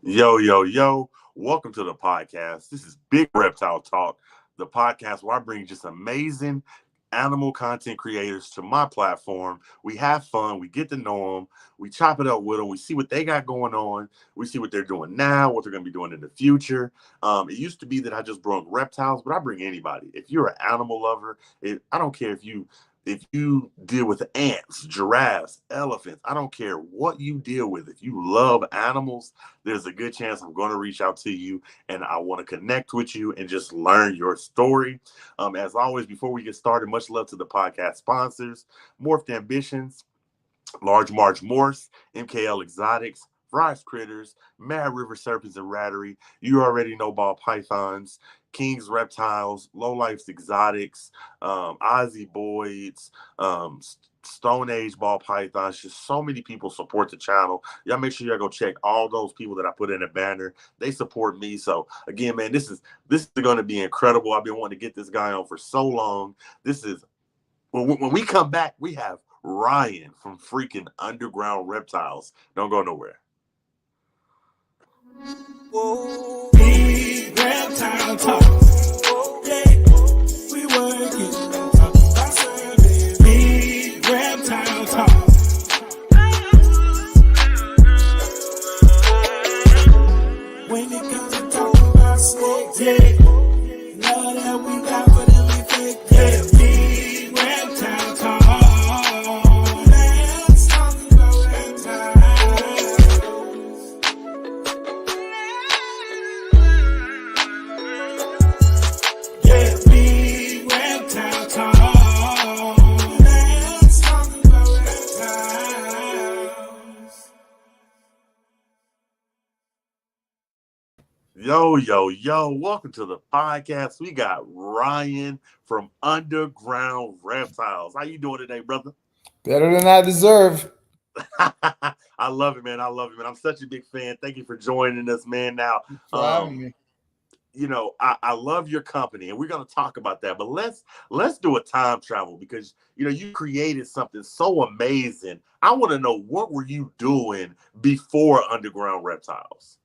Yo, yo, yo. Welcome to the podcast. This is Big Reptile Talk, the podcast where I bring just amazing animal content creators to my platform. We have fun, we get to know them, we chop it up with them, we see what they got going on, we see what they're doing now, what they're going to be doing in the future. It used to be that I just brought reptiles, but I bring anybody. If you're an animal lover, I don't care if you deal with ants, giraffes, elephants, I don't care what you deal with. If you love animals, there's a good chance I'm going to reach out to you and I want to connect with you and just learn your story. As always, before we get started, much love to the podcast sponsors, Morphed Ambitions, Large March Morse, MKL Exotics, Fry's Critters, Mad River Serpents and Rattery. You already know Ball Pythons, King's Reptiles, Low Life's Exotics, Ozzy Boyd's, Stone Age Ball Pythons. Just so many people support the channel. Y'all make sure y'all go check all those people that I put in a banner. They support me. So again, man, this is going to be incredible. I've been wanting to get this guy on for so long. This is when we come back, we have Ryan from freaking Underground Reptiles. Don't go nowhere. Whoa. Big reptile talk. Yeah, we working. I said big reptile talk. When it comes to talking about snakes, yeah, love that we got for them effect. Yeah, big reptile talk. Let's talk about reptiles. Yeah, big reptile talk. Let's talk about reptiles. Yo, yo, yo. Welcome to the podcast. We got Ryan from Underground Reptiles. How you doing today, brother? Better than I deserve. I love it, man. I love it, man. I'm such a big fan. Thank you for joining us, man. Now, For having me. I love your company, and we're gonna talk about that. But let's do a time travel because you created something so amazing. I want to know, what were you doing before Underground Reptiles?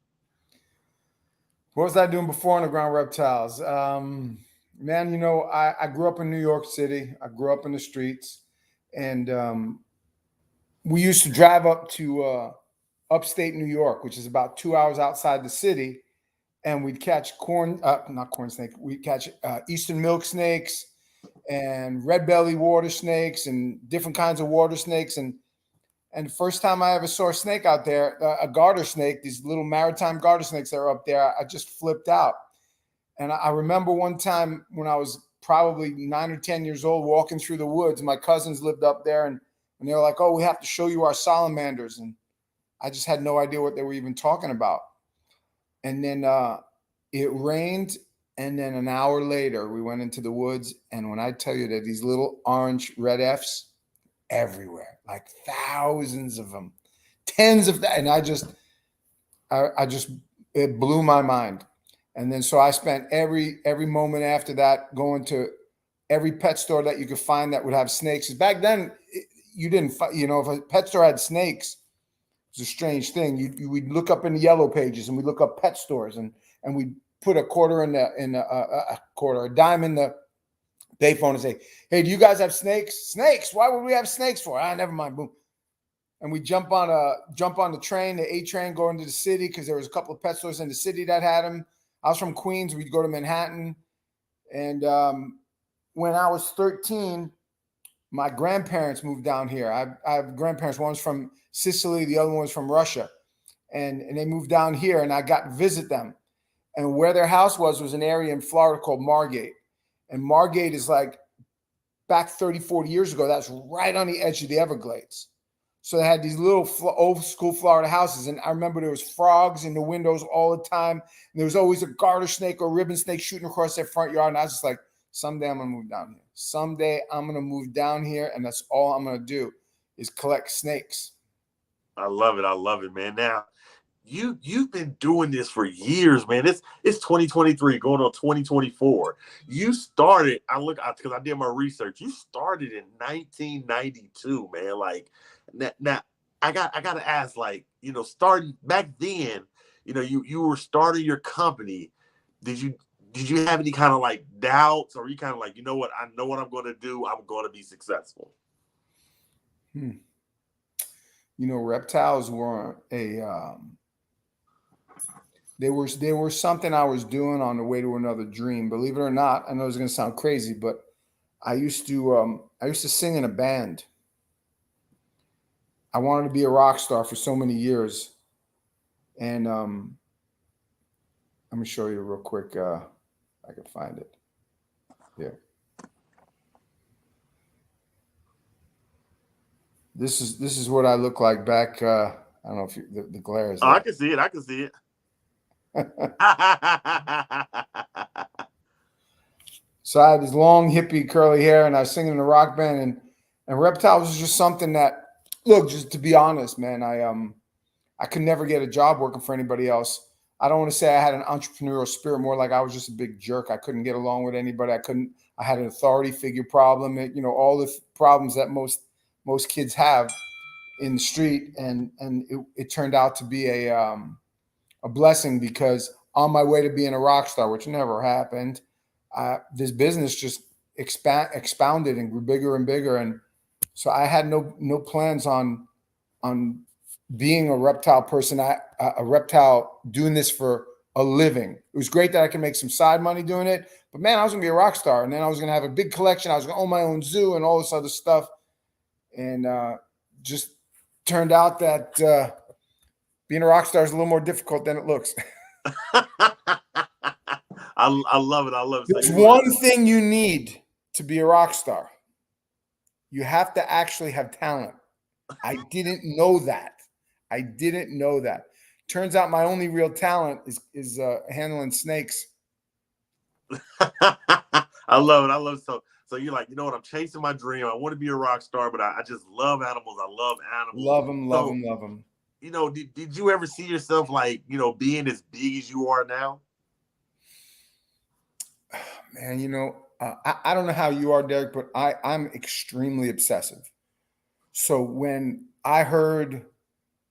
What was I doing before Underground Reptiles? Man, I grew up in New York City. I grew up in the streets, and we used to drive up to upstate New York, which is about 2 hours outside the city, and we'd catch not corn snake. We'd catch eastern milk snakes and red belly water snakes and different kinds of water snakes. And the first time I ever saw a snake out there, a garter snake, these little maritime garter snakes that are up there, I just flipped out. And I remember one time when I was probably 9 or 10 years old, walking through the woods. My cousins lived up there, and they were like, "Oh, we have to show you our salamanders." And I just had no idea what they were even talking about. And then it rained, and then an hour later, we went into the woods. And when I tell you that these little orange red Fs everywhere, like thousands of them, tens of that, and I just it blew my mind. And then so I spent every moment after that going to every pet store that you could find that would have snakes. Back then, you didn't, if a pet store had snakes, it was a strange thing. We'd look up in the yellow pages, and we'd look up pet stores, and we'd put a dime in the payphone and say, "Hey, do you guys have snakes?" "Snakes? Why would we have snakes for?" "Ah, never mind." Boom. And we jump on the train, the A train, go into the city, because there was a couple of pet stores in the city that had them. I was from Queens. We'd go to Manhattan. And when I was 13, my grandparents moved down here. I have grandparents. One was from Sicily. The other one was from Russia. And they moved down here, and I got to visit them. And where their house was an area in Florida called Margate. And Margate is like, back 30, 40 years ago, that's right on the edge of the Everglades. So they had these little old school Florida houses. And I remember there was frogs in the windows all the time. And there was always a garter snake or ribbon snake shooting across their front yard. And I was just like, someday I'm going to move down here. Someday I'm going to move down here, and that's all I'm going to do is collect snakes. I love it. I love it, man. Now, you've been doing this for years, man. It's 2023 going on 2024. You started, because I did my research. You started in 1992, man. Like now I got to ask, like, starting back then, you were starting your company. Did you have any kind of like doubts, or you kind of like, you know what, I know what I'm going to do. I'm going to be successful. Reptiles were they were something I was doing on the way to another dream. Believe it or not, I know it's going to sound crazy, but I used to sing in a band. I wanted to be a rock star for so many years, and let me show you real quick. I can find it here. This is what I look like back. I don't know if the glare is. Oh, I can see it. I can see it. So I had this long, hippie, curly hair, and I was singing in a rock band, and Reptiles was just something that, look, just to be honest, man, I could never get a job working for anybody else. I don't want to say I had an entrepreneurial spirit, more like I was just a big jerk. I couldn't get along with anybody. I had an authority figure problem, all the problems that most kids have in the street. And it turned out to be a blessing, because on my way to being a rock star, which never happened, this business just expounded and grew bigger and bigger. And so I had no plans on being a reptile person, a reptile doing this for a living. It was great that I could make some side money doing it, but man, I was gonna be a rock star, and then I was gonna have a big collection. I was gonna own my own zoo and all this other stuff, and just turned out that being a rock star is a little more difficult than it looks. I love it. I love it. There's one thing you need to be a rock star. You have to actually have talent. I didn't know that. Turns out my only real talent is handling snakes. I love it. I love it. So you're like, you know what? I'm chasing my dream. I want to be a rock star, but I just love animals. I love animals. Love them. Did you ever see yourself like, being as big as you are now? Man, I don't know how you are, Derek, but I'm extremely obsessive. So when I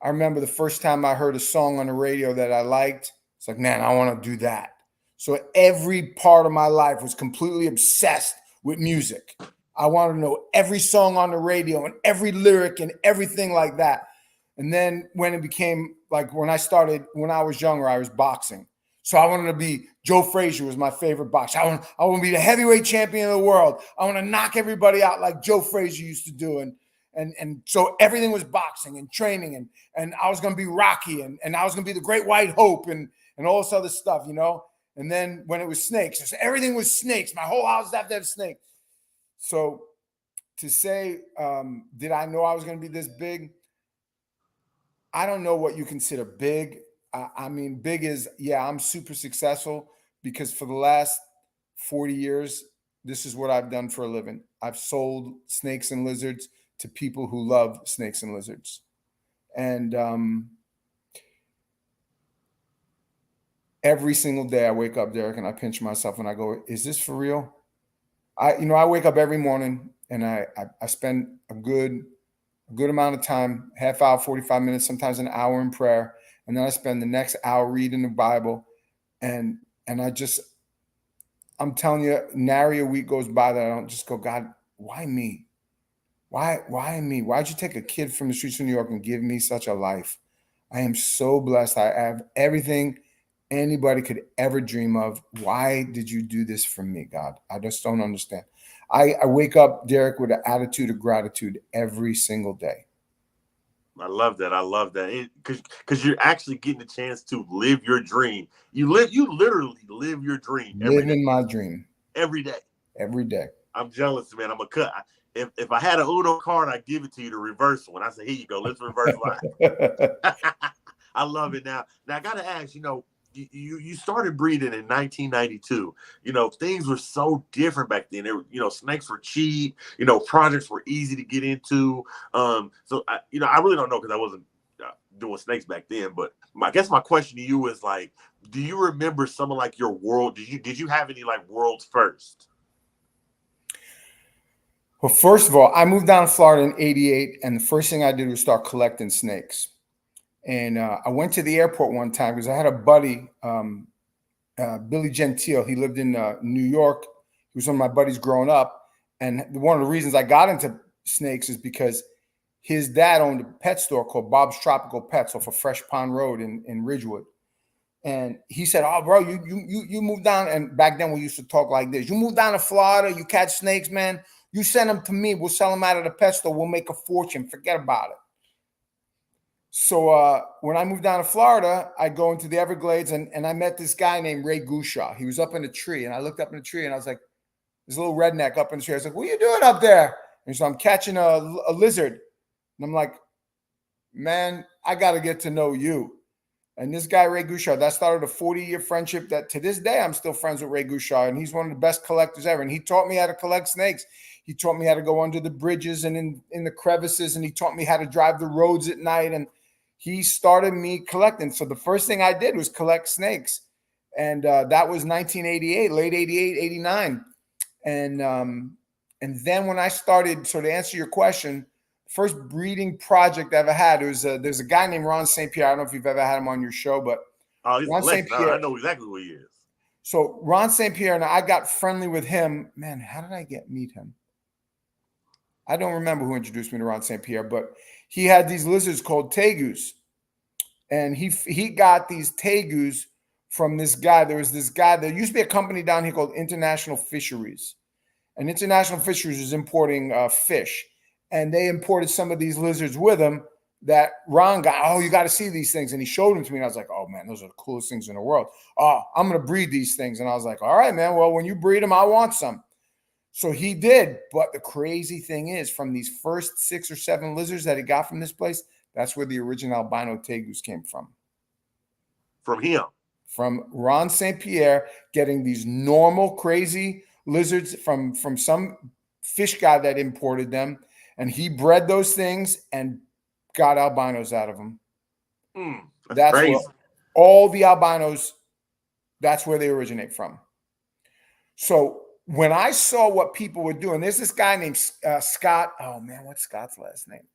remember the first time I heard a song on the radio that I liked, it's like, man, I want to do that. So every part of my life was completely obsessed with music. I wanted to know every song on the radio and every lyric and everything like that. And then when it became like, when I was younger, I was boxing. So I wanted to be, Joe Frazier was my favorite boxer. I want to be the heavyweight champion of the world. I want to knock everybody out like Joe Frazier used to do. And so everything was boxing and training, and I was going to be Rocky, and I was going to be the Great White Hope and all this other stuff, And then when it was snakes, everything was snakes. My whole house had to have snakes. So to say, did I know I was going to be this big? I don't know what you consider big. I mean, big is, yeah, I'm super successful, because for the last 40 years, this is what I've done for a living. I've sold snakes and lizards to people who love snakes and lizards. And every single day I wake up, Derek, and I pinch myself and I go, is this for real? I wake up every morning and I spend a good amount of time, half hour, 45 minutes, sometimes an hour in prayer. And then I spend the next hour reading the Bible. And I'm telling you, nary a week goes by that I don't just go, God, why me? Why me? Why'd you take a kid from the streets of New York and give me such a life? I am so blessed. I have everything anybody could ever dream of. Why did you do this for me, God? I just don't understand. I wake up, Derek, with an attitude of gratitude every single day. I love that. Because you're actually getting a chance to live your dream. You literally live your dream. Living my dream. Every day. Every day. I'm jealous, man. I'm a cut. If I had an Uno card, I'd give it to you to reverse one. I say, here you go. Let's reverse line. I love it. Now I got to ask, you started breeding in 1992. Things were so different back then. Snakes were cheap. Projects were easy to get into. So I really don't know, because I wasn't doing snakes back then. But I guess my question to you is like, do you remember some of like your world? Did you have any like world's first? Well, first of all, I moved down to Florida in '88, and the first thing I did was start collecting snakes. And I went to the airport one time because I had a buddy, Billy Gentile. He lived in New York. He was one of my buddies growing up. And one of the reasons I got into snakes is because his dad owned a pet store called Bob's Tropical Pets off of Fresh Pond Road in Ridgewood. And he said, "Oh, bro, you moved down." And back then we used to talk like this: "You move down to Florida, you catch snakes, man. You send them to me. We'll sell them out of the pet store. We'll make a fortune. Forget about it." So when I moved down to Florida, I go into the Everglades and I met this guy named Ray Gushaw. He was up in a tree, and I looked up in the tree and I was like, "This little redneck up in the tree." I was like, "What are you doing up there?" And so I'm catching a lizard, and I'm like, "Man, I got to get to know you." And this guy, Ray Gushaw, that started a 40-year friendship that to this day, I'm still friends with Ray Gushaw. And he's one of the best collectors ever. And he taught me how to collect snakes. He taught me how to go under the bridges and in the crevices. And he taught me how to drive the roads at night. And he started me collecting. So the first thing I did was collect snakes. And that was 1988, late 88, 89. And then when I started, so to answer your question, first breeding project I ever had, there's a guy named Ron St. Pierre. I don't know if you've ever had him on your show, but he's Ron St. Pierre. I know exactly who he is. So Ron St. Pierre, and I got friendly with him. Man, how did I meet him? I don't remember who introduced me to Ron St. Pierre, but he had these lizards called tegus. And he got these tegus from this guy. There was this guy, there used to be a company down here called International Fisheries. And International Fisheries was importing fish. And they imported some of these lizards with them that Ron got. "Oh, you got to see these things." And he showed them to me. And I was like, "Oh, man, those are the coolest things in the world. Oh, I'm going to breed these things." And I was like, "All right, man. Well, when you breed them, I want some." So he did. But the crazy thing is, from these first 6 or 7 lizards that he got from this place, that's where the original albino tegus came from. From him? From Ron St. Pierre getting these normal, crazy lizards from some fish guy that imported them. And he bred those things and got albinos out of them. That's crazy. Where all the albinos, that's where they originate from. So when I saw what people were doing, there's this guy named Scott. Oh, man, what's Scott's last name?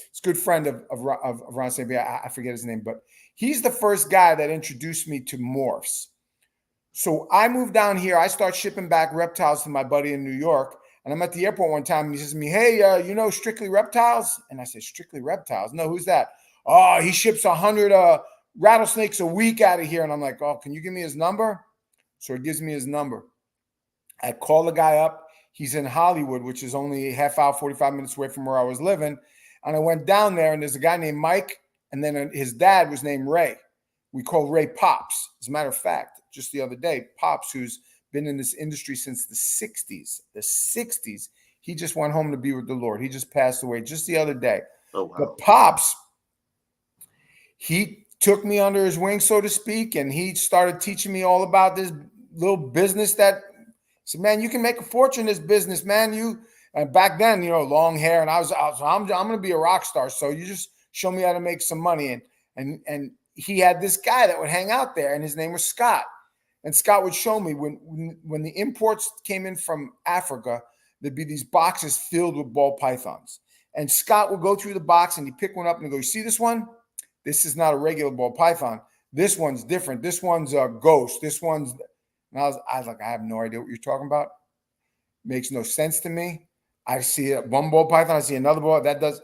It's a good friend of Ron St. Pierre. I forget his name, but he's the first guy that introduced me to morphs. So I moved down here. I start shipping back reptiles to my buddy in New York. And I'm at the airport one time, and he says to me, "Hey, you know Strictly Reptiles?" And I said, "Strictly Reptiles? No, who's that?" "Oh, he ships 100 rattlesnakes a week out of here." And I'm like, "Oh, can you give me his number?" So he gives me his number. I call the guy up. He's in Hollywood, which is only a half hour, 45 minutes away from where I was living. And I went down there, and there's a guy named Mike, and then his dad was named Ray. We call Ray Pops. As a matter of fact, just the other day, Pops, who's been in this industry since the 60s. He just went home to be with the Lord. He just passed away just the other day. Oh, wow. But Pops, he took me under his wing, so to speak, and he started teaching me all about this little business that, said, "Man, you can make a fortune in this business, man." And back then, long hair, and I'm going to be a rock star. So you just show me how to make some money. And he had this guy that would hang out there, and his name was Scott. And Scott would show me when the imports came in from Africa, there'd be these boxes filled with ball pythons. And Scott would go through the box and he'd pick one up and he'd go, "You see this one? This is not a regular ball python. This one's different. This one's a ghost. This one's..." And I was like, "I have no idea what you're talking about. Makes no sense to me. I see one ball python, I see another ball. That does..."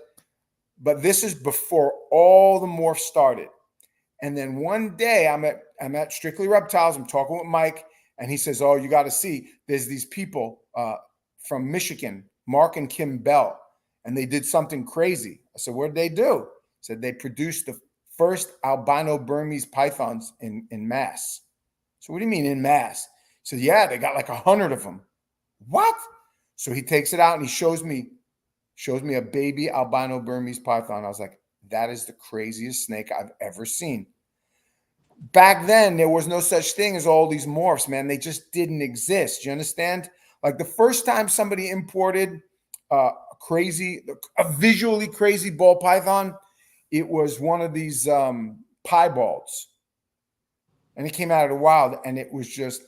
But this is before all the morphs started. And then one day I'm at Strictly Reptiles. I'm talking with Mike, and he says, "Oh, you got to see, there's these people from Michigan, Mark and Kim Bell, and they did something crazy." I said, "What did they do?" He said, "They produced the first albino Burmese pythons in mass." So, "What do you mean in mass?" He said, "Yeah, they got like 100 of them." "What?" So he takes it out and he shows me a baby albino Burmese python. I was like, that is the craziest snake I've ever seen. Back then, there was no such thing as all these morphs, man. They just didn't exist. You understand? Like the first time somebody imported a visually crazy ball python, it was one of these piebalds. And it came out of the wild, and it was just,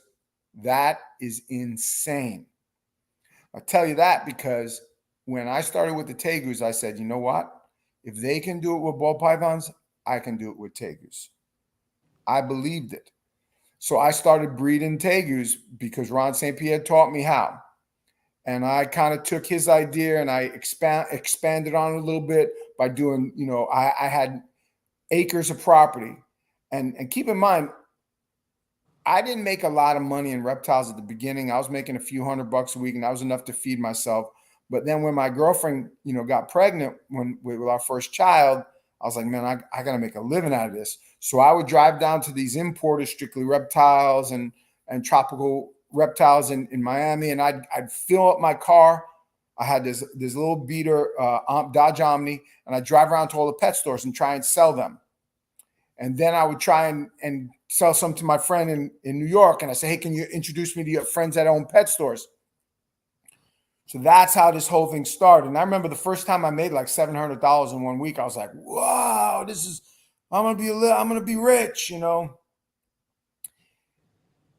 that is insane. I'll tell you that because when I started with the tegus, I said, "You know what? If they can do it with ball pythons, I can do it with tegus. I believed it. So I started breeding tegus because Ron St. Pierre taught me how. And I kind of took his idea and I expanded on it a little bit by doing, I had acres of property. And keep in mind, I didn't make a lot of money in reptiles at the beginning. I was making a few $100 a week, and that was enough to feed myself. But then when my girlfriend, got pregnant with our first child, I was like, man, I got to make a living out of this. So I would drive down to these importers, Strictly Reptiles and Tropical Reptiles in Miami, and I'd fill up my car. I had this little beater Dodge Omni, and I'd drive around to all the pet stores and try and sell them. And then I would try and sell some to my friend in New York. And I say, hey, can you introduce me to your friends that own pet stores? So that's how this whole thing started. And I remember the first time I made like $700 in 1 week, I was like, wow, I'm going to be rich,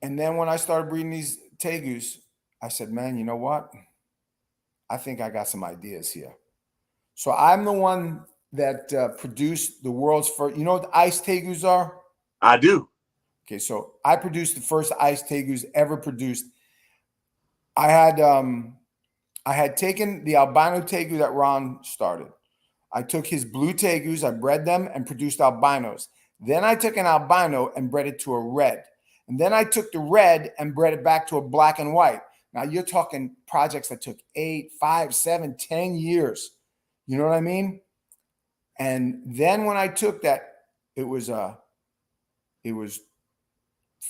And then when I started breeding these tegus, I said, man, you know what? I think I got some ideas here. So I'm the one that produced the world's first, what the ice tegus are? I do. Okay, so I produced the first ice tegus ever produced. I had taken the albino tegu that Ron started. I took his blue tegus, I bred them and produced albinos. Then I took an albino and bred it to a red. And then I took the red and bred it back to a black and white. Now you're talking projects that took 8, 5, 7, 10 years. You know what I mean? And then when I took that, it was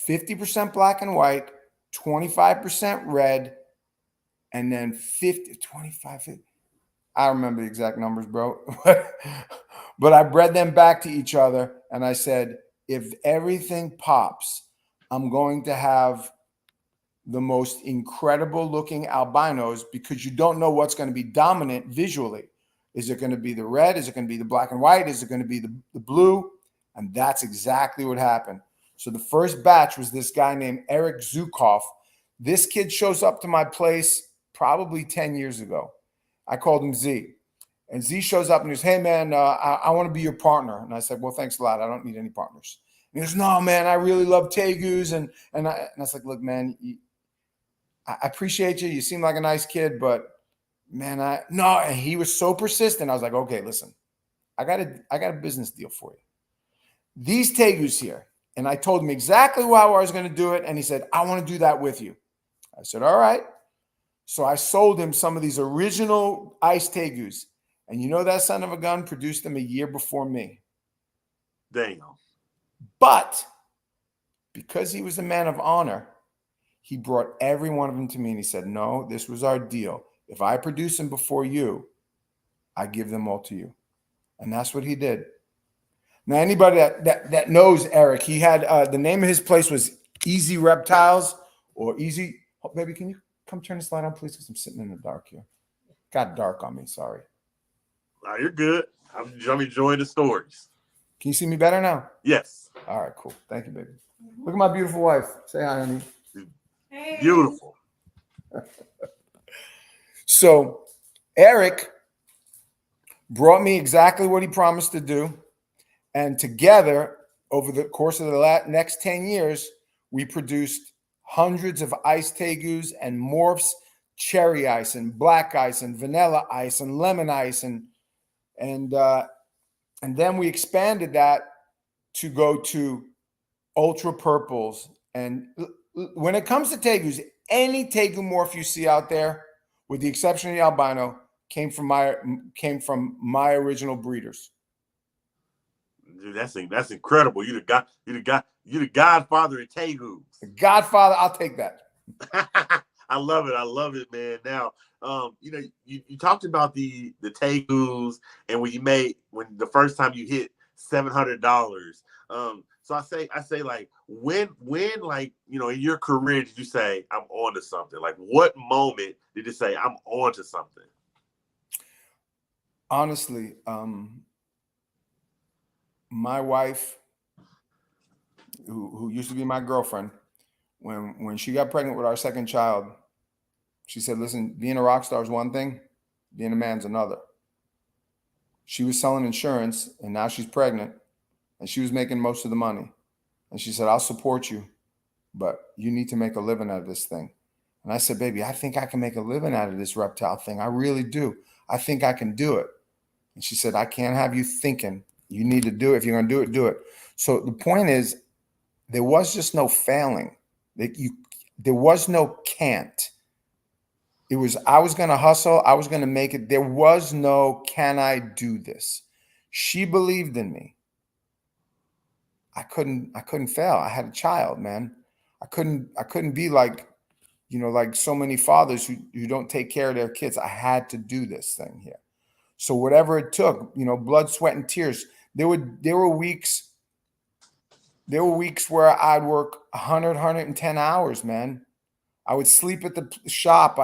50% black and white, 25% red, and then 25. I don't remember the exact numbers, bro. But I bred them back to each other, and I said, if everything pops, I'm going to have the most incredible looking albinos, because you don't know what's going to be dominant visually. Is it going to be the red? Is it going to be the black and white? Is it going to be the blue? And that's exactly what happened. So the first batch was this guy named Eric Zukov. This kid shows up to my place probably 10 years ago. I called him Z. And Z shows up and he goes, hey, man, I want to be your partner. And I said, well, thanks a lot. I don't need any partners. And he goes, no, man, I really love tegus. And I was like, look, man, I appreciate you. You seem like a nice kid, but man, no. And he was so persistent. I was like, okay, listen, I got a business deal for you. These tegus here. And I told him exactly how I was going to do it. And he said, I want to do that with you. I said, all right. So I sold him some of these original ice tegus. And that son of a gun produced them a year before me. Damn. But because he was a man of honor, he brought every one of them to me and he said, no, this was our deal. If I produce them before you, I give them all to you. And that's what he did. Now, anybody that knows Eric, he had the name of his place was Easy Reptiles or Easy. Oh, baby, can you come turn this light on, please? Because I'm sitting in the dark here. Got dark on me. Sorry. No, you're good. I'm enjoying the stories. Can you see me better now? Yes. All right, cool. Thank you, baby. Look at my beautiful wife. Say hi, honey. Hey. Beautiful. So Eric brought me exactly what he promised to do. And together, over the course of the next 10 years, we produced hundreds of ice tegus and morphs, cherry ice and black ice and vanilla ice and lemon ice. And then we expanded that to go to ultra purples. And when it comes to tegus, any tegu morph you see out there, with the exception of the albino, came from my original breeders. Dude, that's incredible. You the godfather of tegus. The godfather, I'll take that. I love it, man. Now, you talked about the tegus and when the first time you hit $700. So I say like when like in your career did you say I'm on to something? Like what moment did you say I'm on to something? Honestly, my wife, who used to be my girlfriend, when she got pregnant with our second child, she said, listen, being a rock star is one thing, being a man's another. She was selling insurance and now she's pregnant and she was making most of the money. And she said, I'll support you, but you need to make a living out of this thing. And I said, baby, I think I can make a living out of this reptile thing. I really do. I think I can do it. And she said, I can't have you thinking. You need to do it. If you're going to do it, do it. So the point is, there was just no failing. There was no can't. It was, I was going to hustle. I was going to make it. There was no, can I do this? She believed in me. I couldn't fail. I had a child, man. I couldn't be like, like so many fathers who don't take care of their kids. I had to do this thing here. So whatever it took, blood, sweat, and tears. There were weeks where I'd work 100, 110 hours, man. I would sleep at the shop.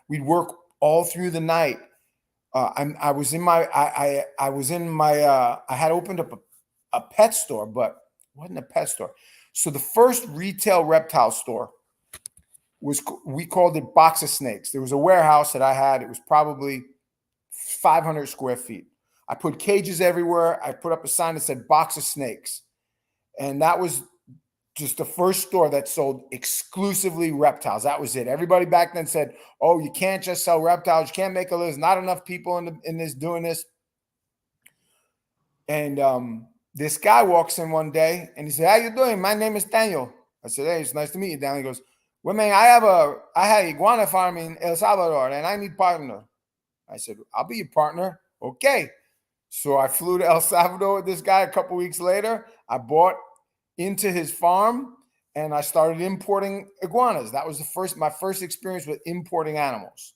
We'd work all through the night. I had opened up a pet store, but it wasn't a pet store. So the first retail reptile store we called it Box of Snakes. There was a warehouse that I had. It was probably 500 square feet. I put cages everywhere. I put up a sign that said Box of Snakes. And that was just the first store that sold exclusively reptiles. That was it. Everybody back then said, oh, you can't just sell reptiles. You can't make a living. There's not enough people in this doing this. And this guy walks in one day and he said, how you doing? My name is Daniel. I said, hey, it's nice to meet you, Daniel. He goes, well, man, I had iguana farm in El Salvador and I need partner. I said, I'll be your partner. Okay. So I flew to El Salvador with this guy. A couple weeks later, I bought into his farm and I started importing iguanas. That was my first experience with importing animals.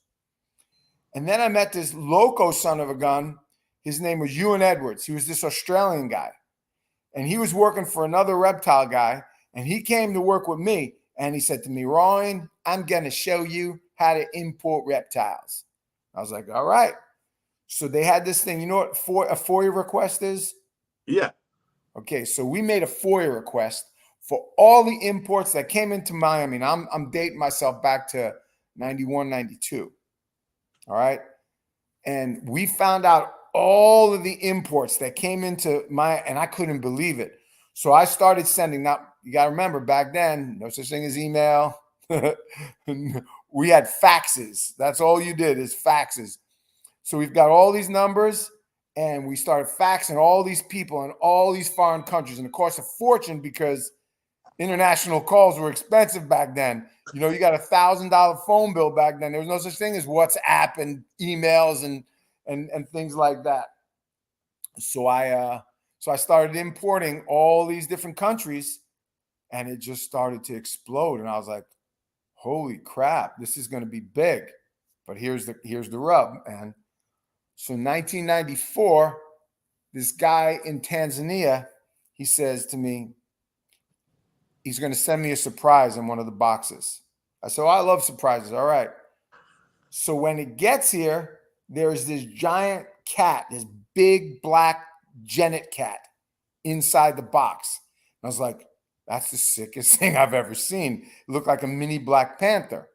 And then I met this loco son of a gun. His name was Ewan Edwards. He was this Australian guy. And he was working for another reptile guy. And he came to work with me. And he said to me, Ryan, I'm going to show you how to import reptiles. I was like, all right. So they had this thing. You know what a FOIA request is? Yeah. Okay, so we made a FOIA request for all the imports that came into Miami. And I'm dating myself back to 91, 92. All right. And we found out all of the imports that came into and I couldn't believe it. So I started sending. Now, you got to remember, back then, no such thing as email. We had faxes. That's all you did is faxes. So we've got all these numbers, and we started faxing all these people in all these foreign countries. And it cost a fortune because international calls were expensive back then. You got $1,000 phone bill back then. There was no such thing as WhatsApp and emails and things like that. So I started importing all these different countries, and it just started to explode. And I was like, holy crap, this is going to be big. But here's the rub, man. So 1994, this guy in Tanzania, he says to me, he's going to send me a surprise in one of the boxes. I said, oh, I love surprises. All right. So when it gets here, there's this giant cat, this big black genet cat inside the box. And I was like, that's the sickest thing I've ever seen. It looked like a mini Black Panther.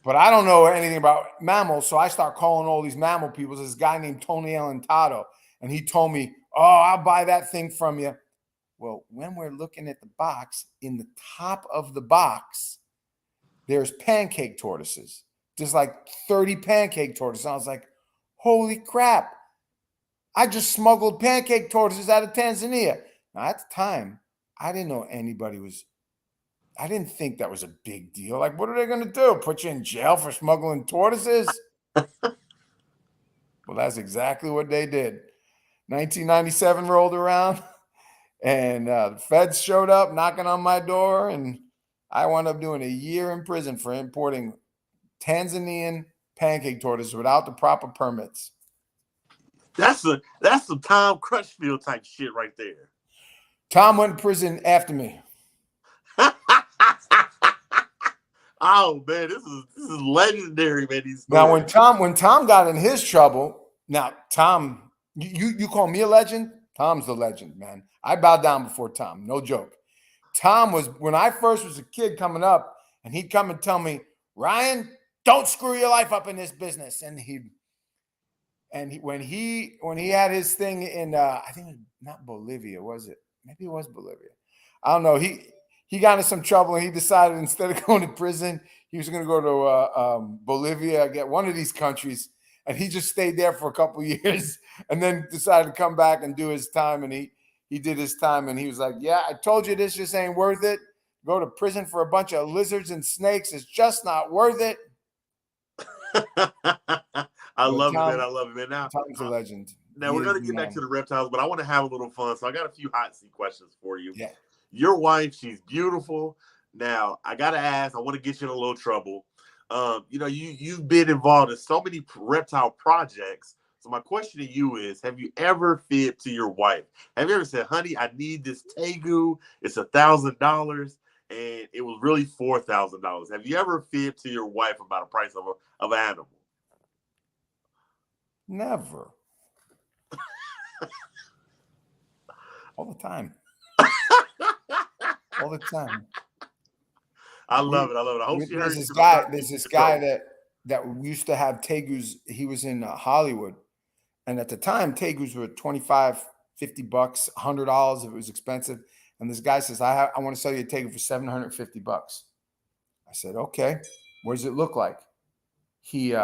But I don't know anything about mammals, so I start calling all these mammal people. There's this guy named Tony Alentado, and he told me, oh, I'll buy that thing from you. Well, when we're looking at the box, in the top of the box, there's pancake tortoises. There's like 30 pancake tortoises. I was like, holy crap. I just smuggled pancake tortoises out of Tanzania. Now, at the time, I didn't know I didn't think that was a big deal. Like, what are they going to do? Put you in jail for smuggling tortoises? Well, that's exactly what they did. 1997 rolled around, and the feds showed up knocking on my door, and I wound up doing a year in prison for importing Tanzanian pancake tortoises without the proper permits. That's some Tom Crutchfield type shit right there. Tom went to prison after me. Oh man, this is legendary, man. Now, when Tom got in his trouble, now Tom, you call me a legend? Tom's the legend, man. I bow down before Tom, no joke. Tom was, when I first was a kid coming up, and he'd come and tell me, Ryan, don't screw your life up in this business. And when he had his thing in I think it was not Bolivia, was it? maybe it was Bolivia. I don't know. He got into some trouble and he decided instead of going to prison, he was going to go to Bolivia, get one of these countries. And he just stayed there for a couple of years and then decided to come back and do his time. And he did his time. And he was like, yeah, I told you this just ain't worth it. Go to prison for a bunch of lizards and snakes. It's just not worth it. I love it, man. I love it, man. Now, Tom's a legend. Now we're going to get back to the reptiles, but I want to have a little fun. So I got a few hot seat questions for you. Yeah. Your wife, she's beautiful. Now, I got to ask, I want to get you in a little trouble. You've been involved in so many reptile projects. So my question to you is, have you ever fibbed to your wife? Have you ever said, honey, I need this tegu. It's $1,000 and it was really $4,000. Have you ever fibbed to your wife about a price of an animal? Never. All the time. All the time. I love it. I love it. I hope she heard There's this guy that used to have tegus. He was in Hollywood. And at the time, tegus were $25, $50, $100 if it was expensive. And this guy says, I want to sell you a tegu for $750. I said, okay. What does it look like? He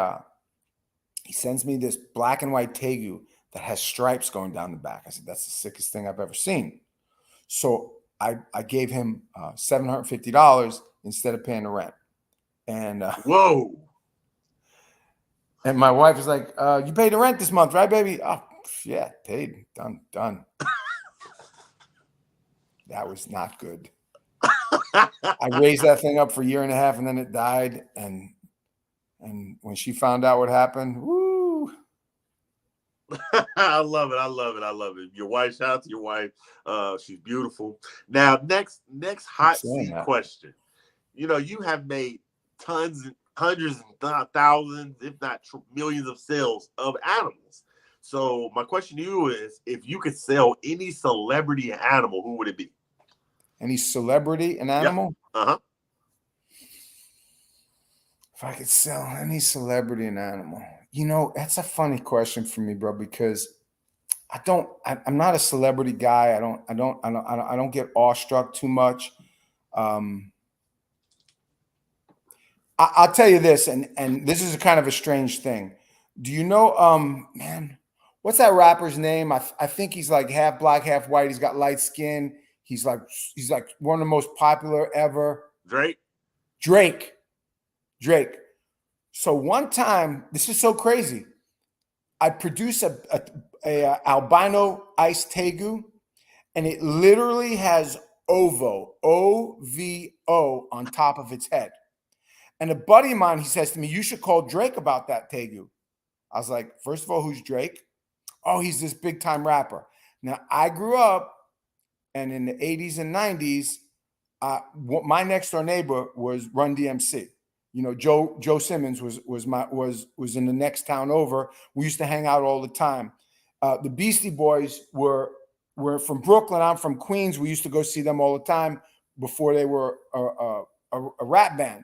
sends me this black and white tegu that has stripes going down the back. I said, that's the sickest thing I've ever seen. So I gave him $750 instead of paying the rent. And whoa. And my wife was like, you paid the rent this month, right, baby? Oh, yeah, paid. Done. That was not good. I raised that thing up for a year and a half, and then it died. And when she found out what happened, woo. I love it. I love it. I love it. Your wife, shout out to your wife. She's beautiful. Now, next hot seat question. You have made tons, hundreds and thousands, if not millions of sales of animals. So my question to you is, if you could sell any celebrity animal, who would it be? Any celebrity and animal? Yep. Uh-huh. If I could sell any celebrity and animal, that's a funny question for me, bro, because I'm not a celebrity guy. I don't get awestruck too much. I'll tell you this, and this is a kind of a strange thing. Do you know, man, what's that rapper's name? I think he's like half black, half white. He's got light skin. He's like one of the most popular ever. Drake. So one time, this is so crazy. I produced a albino ice tegu, and it literally has ovo, O-V-O, on top of its head. And a buddy of mine, he says to me, you should call Drake about that tegu. I was like, first of all, who's Drake? Oh, he's this big time rapper. Now, I grew up, and in the 80s and 90s, my next door neighbor was Run DMC. Joe Simmons was in the next town over. We used to hang out all the time. The Beastie Boys were from Brooklyn. I'm from Queens. We used to go see them all the time before they were a rap band.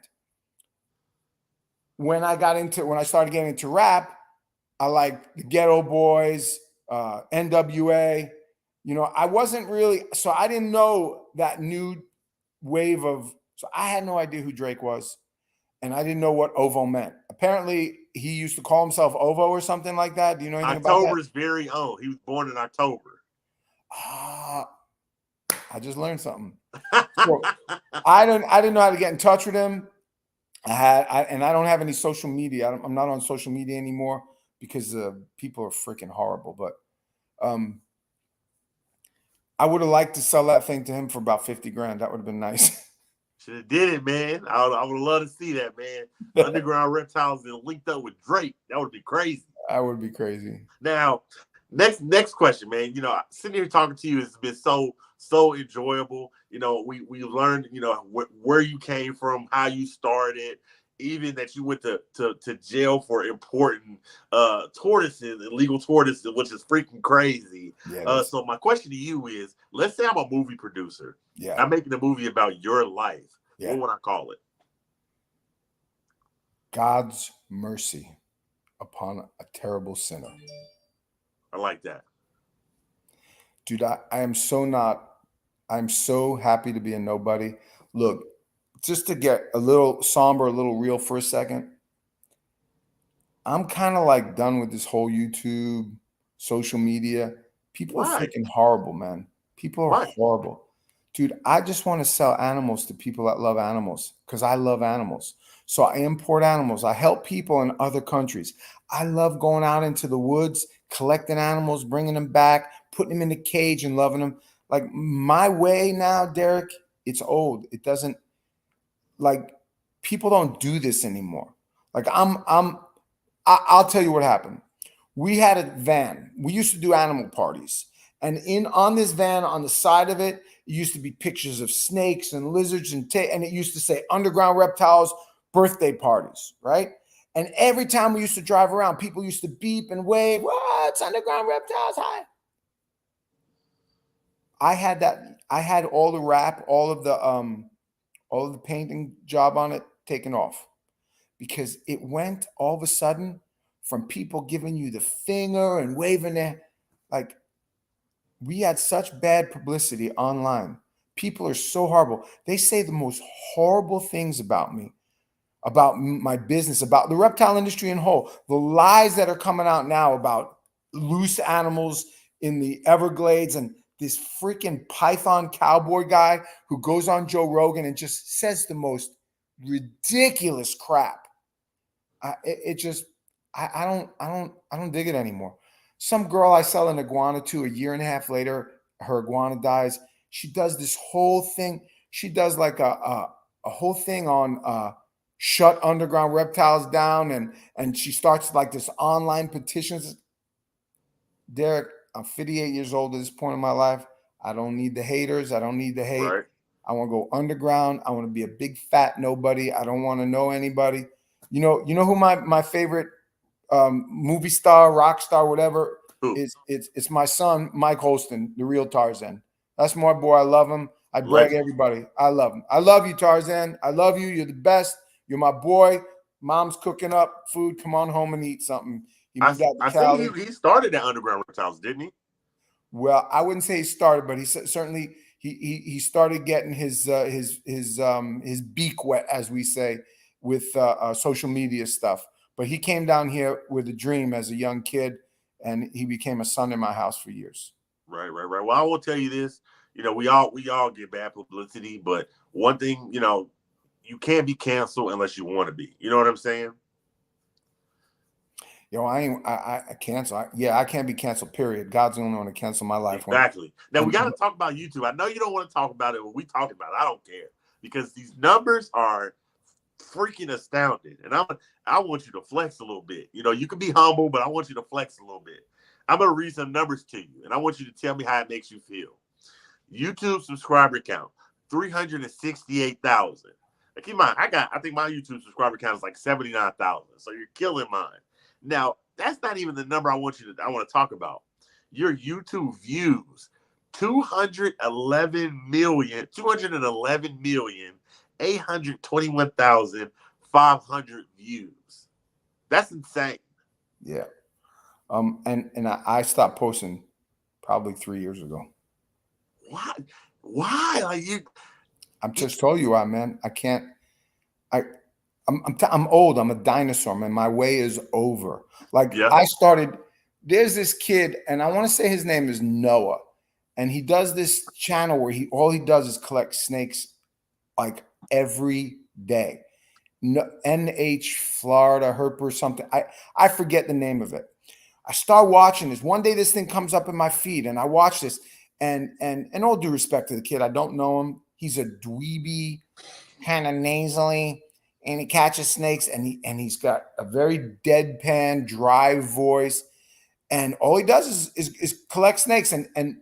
When I started getting into rap, I liked the Ghetto Boys, NWA. I wasn't really, so I didn't know that new wave so I had no idea who Drake was, and I didn't know what OVO meant. Apparently, he used to call himself OVO or something like that. Do you know anything about that? October's very own. He was born in October. I just learned something. So I didn't know how to get in touch with him. And I don't have any social media. I'm not on social media anymore because people are freaking horrible. But I would have liked to sell that thing to him for about $50,000. That would have been nice. Should have did it, man. I would have loved to see that, man. Underground Reptiles and linked up with Drake. That would be crazy. That would be crazy. Now, next question, man. Sitting here talking to you has been so enjoyable. We learned, where you came from, how you started, even that you went to jail for important tortoises, illegal tortoises, which is freaking crazy. Yeah, so my question to you is, let's say I'm a movie producer. Yeah. I'm making a movie about your life. Yeah. What would I call it? God's mercy upon a terrible sinner. I like that. Dude, I am so not I'm so happy to be a nobody. Look, just to get a little somber, a little real for a second, I'm kind of like done with this whole YouTube, social media. People are Why? freaking horrible, man. People are Why? horrible. Dude, I just want to sell animals to people that love animals because I love animals. So I import animals. I help people in other countries. I love going out into the woods, collecting animals, bringing them back, putting them in a cage and loving them. Like my way now, Derek, it's old. It doesn't like people don't do this anymore. Like I'll tell you what happened. We had a van. We used to do animal parties. And in on this van, on the side of it, it used to be pictures of snakes and lizards and it used to say underground reptiles birthday parties, right? And every time we used to drive around, people used to beep and wave, "What's underground reptiles? Hi." I had that. I had all the wrap, all of the painting job on it taken off because it went all of a sudden from people giving you the finger and waving their like we had such bad publicity online. People are so horrible. They say the most horrible things about me, about my business, about the reptile industry in whole. The lies that are coming out now about loose animals in the Everglades and this freaking python cowboy guy who goes on Joe Rogan and just says the most ridiculous crap. I don't dig it anymore. Some girl I sell an iguana to a year and a half later, her iguana dies. She does this whole thing. She does like a whole thing on shut underground reptiles down, and she starts like this online petitions. Derek, I'm 58 years old at this point in my life. I don't need the haters. I don't need the hate. Right. I want to go underground. I want to be a big fat nobody. I don't want to know anybody. You know who my favorite movie star, rock star, whatever Who? is? It's my son, Mike Holston, the real Tarzan. That's my boy. I love him. I brag Legend. everybody. I love him. I love you, Tarzan. I love you. You're the best. You're my boy. Mom's cooking up food. Come on home and eat something. He moved out to I see Cali. he started at Underground Reptiles, didn't he? Well, I wouldn't say he started, but he certainly he started getting his beak wet, as we say, with social media stuff. But he came down here with a dream as a young kid, and he became a son in my house for years. Right, right, right. Well, I will tell you this. We all get bad publicity, but one thing, you can't be canceled unless you want to be. You know what I'm saying? I cancel. I can't be canceled. Period. God's the only one to cancel my life. Exactly. Now we got to talk about YouTube. I know you don't want to talk about it, but we talk about it. I don't care because these numbers are freaking astounding, and I want you to flex a little bit. You can be humble, but I want you to flex a little bit. I'm gonna read some numbers to you, and I want you to tell me how it makes you feel. YouTube subscriber count 368,000. Now keep in mind, I think my YouTube subscriber count is like 79,000. So you're killing mine. Now, that's not even the number I want to talk about. Your YouTube views, 211,821,500 views. That's insane. Yeah. And I stopped posting probably 3 years ago. Why? Why? I'm just told you why, man. I can't. I'm old. I'm a dinosaur, man. My way is over. Like Yeah. I started. There's this kid, and I want to say his name is Noah, and he does this channel where all he does is collect snakes, like every day. NH Florida Herp or something. I forget the name of it. I start watching this. One day, this thing comes up in my feed, and I watch this. And all due respect to the kid, I don't know him. He's a dweeby, kind of nasally, and he catches snakes, and he's got a very deadpan, dry voice, and all he does is collect snakes, and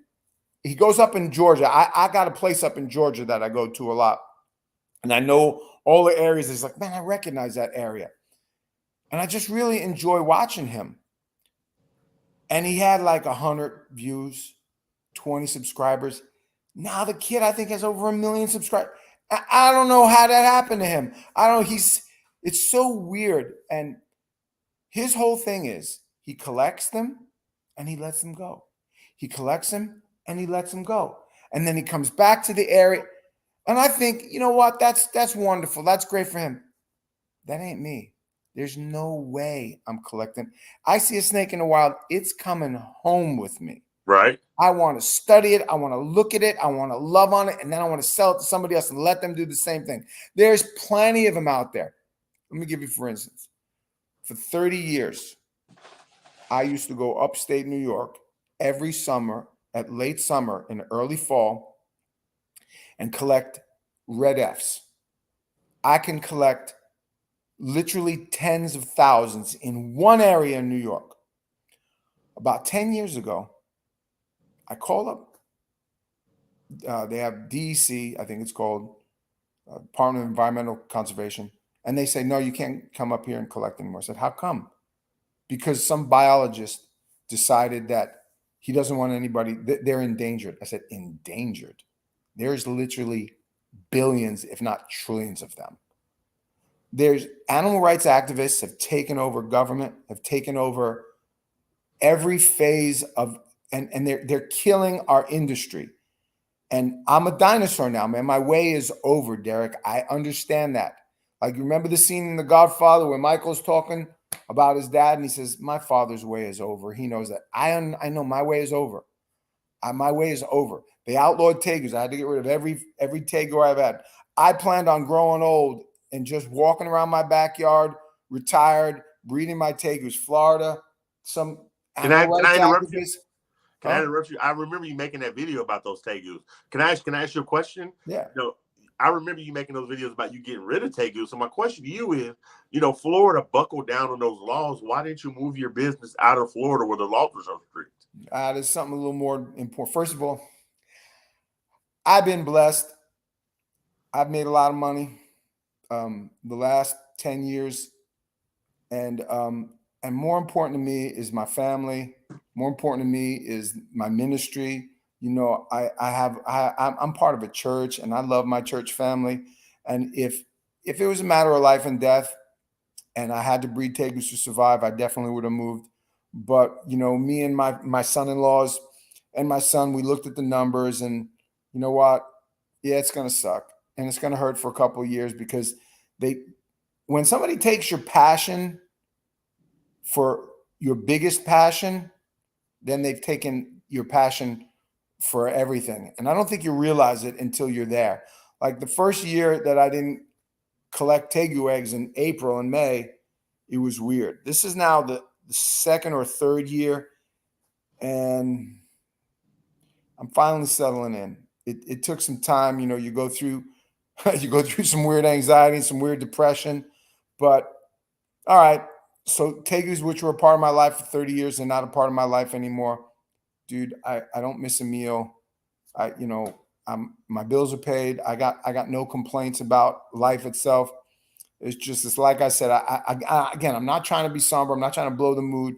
he goes up in Georgia. I got a place up in Georgia that I go to a lot, and I know all the areas. He's like, man, I recognize that area, and I just really enjoy watching him. And he had like 100 views, 20 subscribers. Now the kid, I think, has over 1 million subscribers. I don't know how that happened to him. I don't know. It's so weird. And his whole thing is he collects them and he lets them go. He collects them and he lets them go. and then he comes back to the area. And I think, you know what? That's wonderful. That's great for him. That ain't me. There's no way I'm collecting. I see a snake in the wild. It's coming home with me. Right. I want to study it. I want to look at it. I want to love on it. And then I want to sell it to somebody else and let them do the same thing. There's plenty of them out there. Let me give you, for instance, for 30 years, I used to go upstate New York every summer, at late summer and early fall, and collect red Fs. I can collect literally tens of thousands in one area in New York. About 10 years ago, I called up. They have DEC, I think it's called Department of Environmental Conservation. And they say, no, you can't come up here and collect anymore. I said, how come? Because some biologist decided that he doesn't want anybody, they're endangered. I said, endangered? There's literally billions, if not trillions of them. There's animal rights activists have taken over government, have taken over every phase of, and they're killing our industry. And I'm a dinosaur now, man. My way is over, Derek. I understand that. Like, remember the scene in The Godfather where Michael's talking about his dad and he says, my father's way is over. He knows that. I know my way is over. My way is over. They outlawed tegus. I had to get rid of every tegu I've had. I planned on growing old and just walking around my backyard, retired, breeding my tegus. Florida, some animal rights activists. Can I interrupt you? I remember you making that video about those tegus. Can I ask you a question? Yeah. I remember you making those videos about you getting rid of tegus. So my question to you is, Florida buckled down on those laws. Why didn't you move your business out of Florida where the laws were so strict? There's something a little more important. First of all, I've been blessed. I've made a lot of money the last 10 years. And more important to me is my family. More important to me is my ministry. I'm part of a church and I love my church family. And if it was a matter of life and death and I had to breed tegus to survive, I definitely would have moved. But, me and my son-in-laws and my son, we looked at the numbers and you know what? Yeah, it's going to suck. And it's going to hurt for a couple of years because when somebody takes your passion for your biggest passion, then they've taken your passion for everything. And I don't think you realize it until you're there. Like the first year that I didn't collect tegu eggs in April and May, it was weird. This is now the second or third year, and I'm finally settling in. It took some time. You go through some weird anxiety and some weird depression, but all right. So tegus, which were a part of my life for 30 years and not a part of my life anymore, dude, I don't miss a meal. My bills are paid. I got no complaints about life itself. It's like I said, again, I'm not trying to be somber. I'm not trying to blow the mood,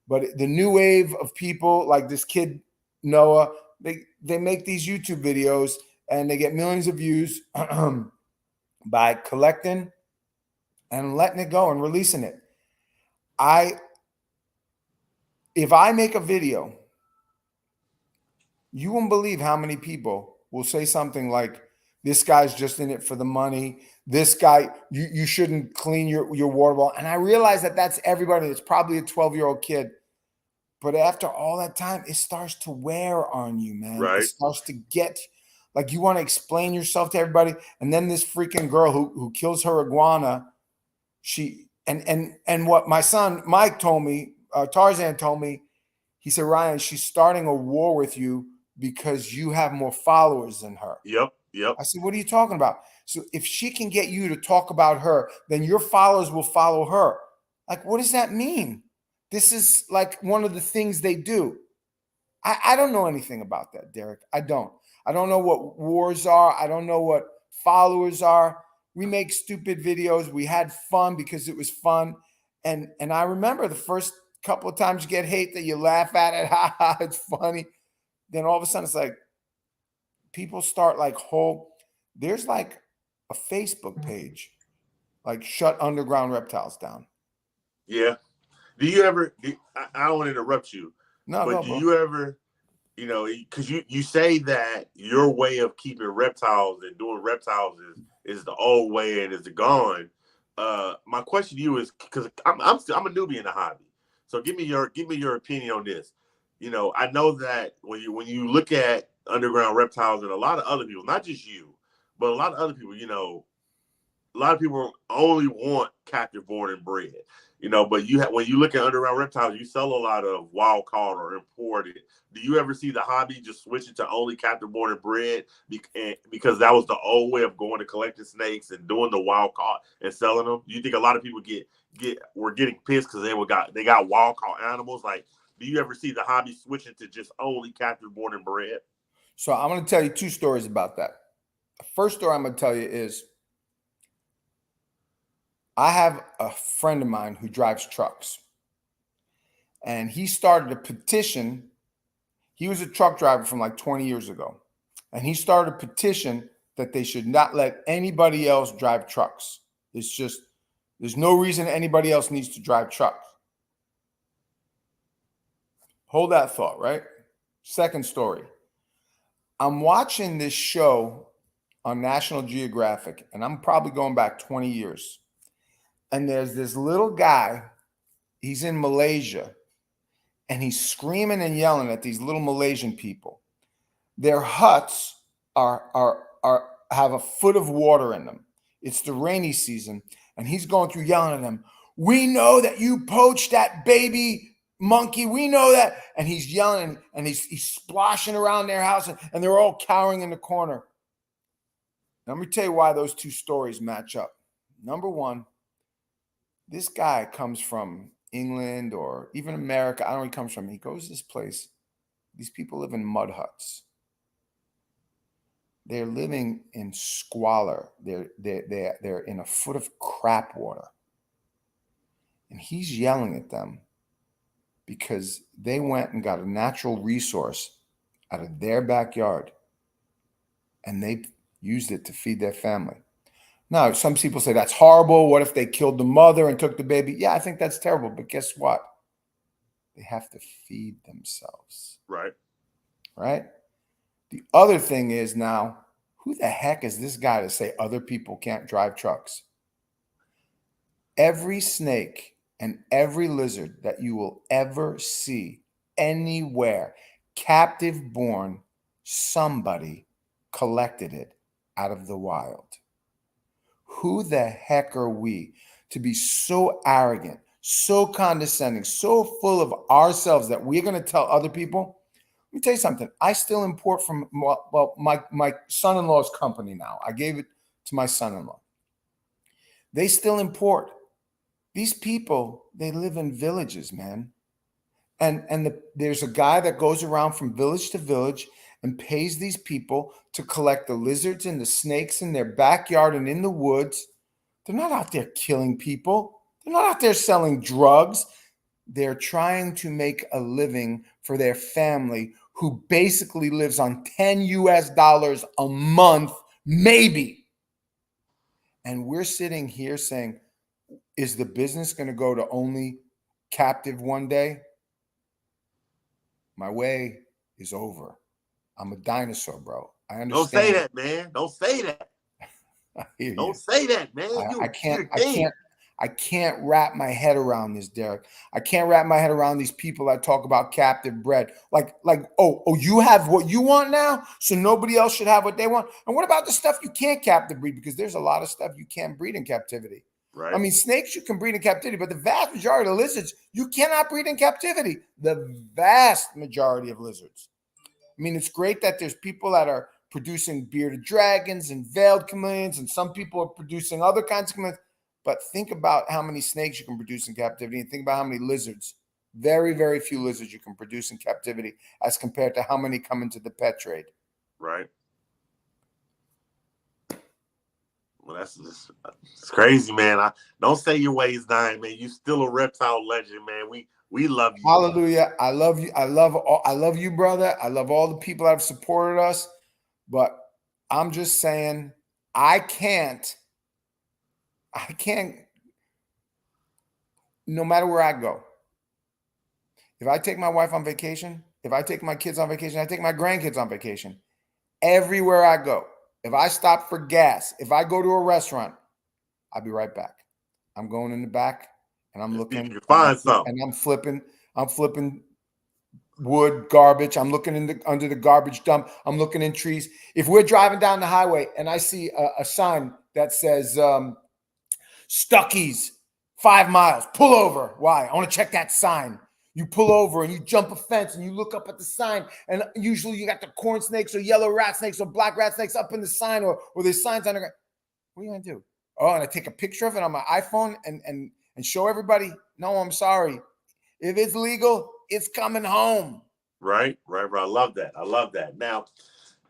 but the new wave of people like this kid, Noah, they make these YouTube videos and they get millions of views by collecting and letting it go and releasing it. If I make a video, you won't believe how many people will say something like, this guy's just in it for the money. This guy, you shouldn't clean your water bottle. And I realize that that's everybody. It's probably a 12-year-old kid. But after all that time, it starts to wear on you, man. Right. It starts to get like you want to explain yourself to everybody. And then this freaking girl who kills her iguana, and what my son Mike told me, Tarzan told me, he said, Ryan, she's starting a war with you because you have more followers than her. Yep. I said, what are you talking about? So if she can get you to talk about her, then your followers will follow her. Like, what does that mean? This is like one of the things they do. I don't know anything about that, Derek. I don't know what wars are. I don't know what followers are. We make stupid videos. We had fun because it was fun. And I remember the first couple of times you get hate that you laugh at it. Ha ha, it's funny. Then all of a sudden it's like people start like there's like a Facebook page, like shut underground reptiles down. Yeah. Do you ever, I don't want to interrupt you, but do you ever, you know, because you say that your way of keeping reptiles and doing reptiles is the old way and is gone. My question to you is because I'm a newbie in the hobby, so give me your opinion on this. You know, I know that when you look at underground reptiles and a lot of other people, not just you, but a lot of other people, you know, a lot of people only want captive born and bred, you know. But when you look at underground reptiles, you sell a lot of wild caught or imported. Do you ever see the hobby just switching to only captive born and bred because that was the old way of going to collecting snakes and doing the wild caught and selling them? Do you think a lot of people were getting pissed because they got wild caught animals? Like, do you ever see the hobby switching to just only captive born and bred? So I'm going to tell you two stories about that. The first story I'm going to tell you is I have a friend of mine who drives trucks, and he started a petition. He was a truck driver from like 20 years ago, and he started a petition that they should not let anybody else drive trucks. There's no reason anybody else needs to drive trucks. Hold that thought, right? Second story. I'm watching this show on National Geographic, and I'm probably going back 20 years. And there's this little guy, he's in Malaysia, and he's screaming and yelling at these little Malaysian people. Their huts have a foot of water in them. It's the rainy season, and he's going through yelling at them. We know that you poached that baby monkey. We know that. And he's yelling, and he's splashing around their house, and they're all cowering in the corner. Let me tell you why those two stories match up. Number one, this guy comes from England or even America. I don't know where he comes from. He goes to this place. These people live in mud huts. They're living in squalor. They're in a foot of crap water. And he's yelling at them because they went and got a natural resource out of their backyard and they used it to feed their family. Now, some people say that's horrible. What if they killed the mother and took the baby? Yeah, I think that's terrible. But guess what? They have to feed themselves. Right. Right? The other thing is now, who the heck is this guy to say other people can't drive trucks? Every snake and every lizard that you will ever see anywhere, captive born, somebody collected it out of the wild. Who the heck are we to be so arrogant, so condescending, so full of ourselves that we're going to tell other people? Let me tell you something. I still import from, my son-in-law's company now. I gave it to my son-in-law. They still import. These people, they live in villages, man. And there's a guy that goes around from village to village and pays these people to collect the lizards and the snakes in their backyard and in the woods. They're not out there killing people. They're not out there selling drugs. They're trying to make a living for their family who basically lives on $10 a month, maybe. And we're sitting here saying, is the business going to go to only captive one day? My way is over. I'm a dinosaur, bro. I understand. Don't say that, man. Don't say that. Don't say that, man. I can't wrap my head around this, Derek. I can't wrap my head around these people that talk about captive bred. Oh, you have what you want now, so nobody else should have what they want. And what about the stuff you can't captive breed? Because there's a lot of stuff you can't breed in captivity. Right. I mean, snakes you can breed in captivity, but the vast majority of lizards you cannot breed in captivity. The vast majority of lizards. I mean, it's great that there's people that are producing bearded dragons and veiled chameleons, and some people are producing other kinds of chameleons. But think about how many snakes you can produce in captivity, and think about how many lizards. Very, very few lizards you can produce in captivity as compared to how many come into the pet trade. Right. Well, it's crazy, man. Don't say your ways dying, man. You still a reptile legend, man. We love you. Hallelujah. I love you. I love you, brother. I love all the people that have supported us. But I'm just saying, I can't, no matter where I go. If I take my wife on vacation, if I take my kids on vacation, I take my grandkids on vacation. Everywhere I go, if I stop for gas, if I go to a restaurant, I'll be right back. I'm going in the back and I'm looking You can find something. and I'm flipping wood, garbage. I'm looking under the garbage dump. I'm looking in trees. If we're driving down the highway and I see a sign that says Stuckey's 5 miles, pull over. Why? I want to check that sign. You pull over and you jump a fence and you look up at the sign, and usually you got the corn snakes or yellow rat snakes or black rat snakes up in the sign, or there's signs on the ground. What are you gonna do? Oh, and I take a picture of it on my iPhone and show everybody. No, I'm sorry. If it's legal, it's coming home. Right. I love that. Now,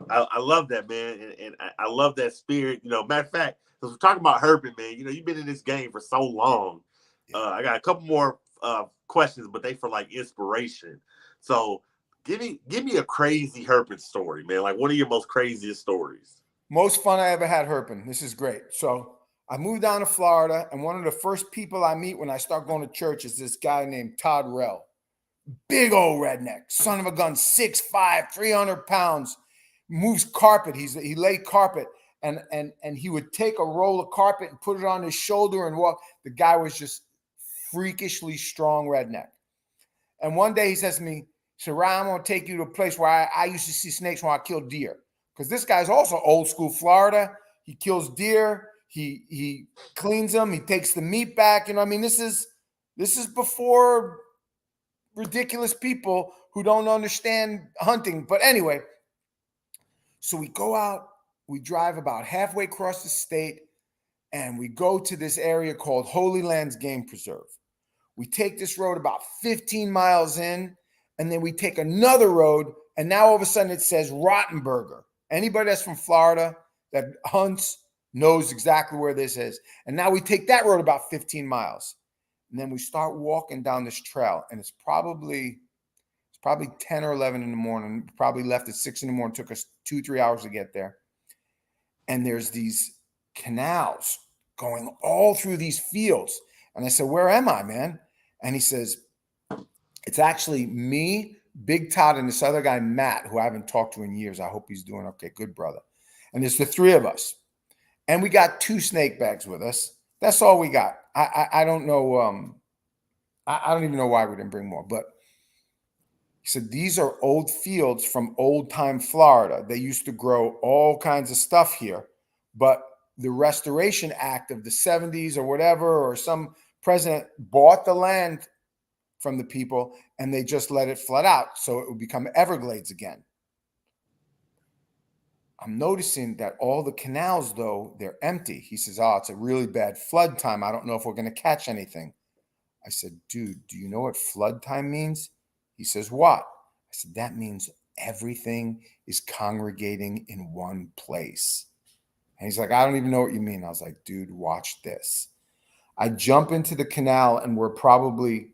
I love that, man, and I love that spirit. Matter of fact, because we're talking about herping, man. You've been in this game for so long. I got a couple more questions, but they for like inspiration. So give me a crazy herping story, man. Like, what are your most craziest stories? Most fun I ever had herping. This is great. So I moved down to Florida, and one of the first people I meet when I start going to church is this guy named Todd Rell. Big old redneck, son of a gun, 6'5", 300 pounds, moves carpet. He laid carpet, and he would take a roll of carpet and put it on his shoulder and walk. The guy was just freakishly strong redneck. And one day he says to me, Ryan, I'm going to take you to a place where I used to see snakes when I killed deer. Because this guy's also old school Florida. He kills deer. He cleans them. He takes the meat back. This is before ridiculous people who don't understand hunting. But anyway, so we go out, we drive about halfway across the state, and we go to this area called Holy Lands Game Preserve. We take this road about 15 miles in, and then we take another road, and now all of a sudden it says Rottenberger. Anybody that's from Florida that hunts knows exactly where this is. And now we take that road about 15 miles. And then we start walking down this trail, and it's probably 10 or 11 in the morning. We probably left at 6 in the morning. It took us 2-3 hours to get there. And there's these canals going all through these fields. And I said, where am I, man? And he says, it's actually me, Big Todd, and this other guy, Matt, who I haven't talked to in years. I hope he's doing okay. Good brother. And it's the three of us. And we got 2 snake bags with us. That's all we got. I don't know. I don't even know why we didn't bring more. But he said, these are old fields from old time Florida. They used to grow all kinds of stuff here. But the Restoration Act of the 70s or whatever, or some president bought the land from the people and they just let it flood out. So it would become Everglades again. I'm noticing that all the canals, though, they're empty. He says, oh, it's a really bad flood time. I don't know if we're going to catch anything. I said, dude, do you know what flood time means? He says, what? I said, that means everything is congregating in one place. And he's like, I don't even know what you mean. I was like, dude, watch this. I jump into the canal and we're probably